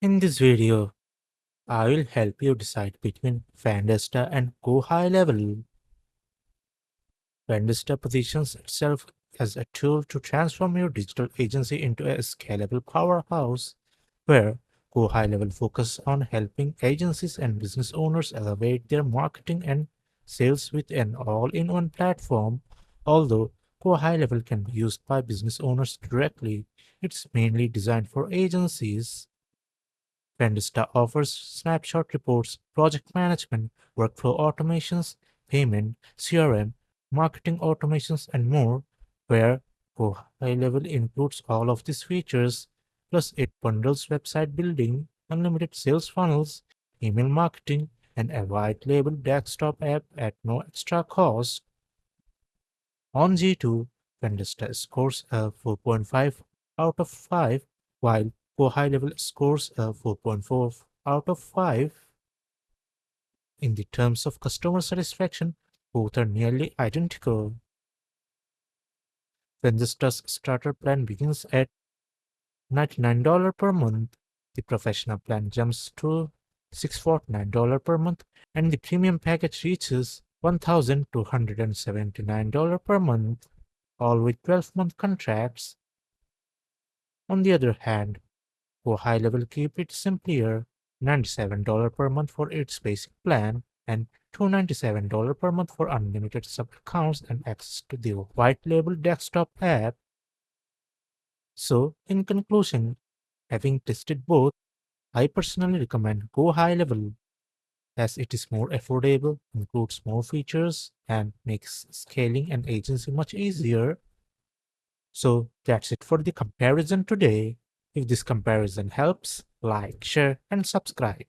In this video, I will help you decide between Vendasta and GoHighLevel. Vendasta positions itself as a tool to transform your digital agency into a scalable powerhouse, where GoHighLevel focuses on helping agencies and business owners elevate their marketing and sales with an all-in-one platform. Although GoHighLevel can be used by business owners directly, it's mainly designed for agencies. Vendasta offers snapshot reports, project management, workflow automations, payment, CRM, marketing automations, and more, where Go High Level includes all of these features, plus it bundles website building, unlimited sales funnels, email marketing, and a white label desktop app at no extra cost. On G2, Vendasta scores a 4.5 out of 5, while Go High Level scores a 4.4 out of 5. In the terms of customer satisfaction, both are nearly identical. Vendasta's starter plan begins at $99 per month, the professional plan jumps to $649 per month, and the premium package reaches $1,279 per month, all with 12-month contracts. On the other hand, for high level keep it simpler, $97 per month for its basic plan and $297 per month for unlimited sub accounts and access to the white label desktop app. So, in conclusion, having tested both, I personally recommend Go High Level as it is more affordable, includes more features, and makes scaling an agency much easier. So that's it for the comparison today. If this comparison helps, like, share, and subscribe.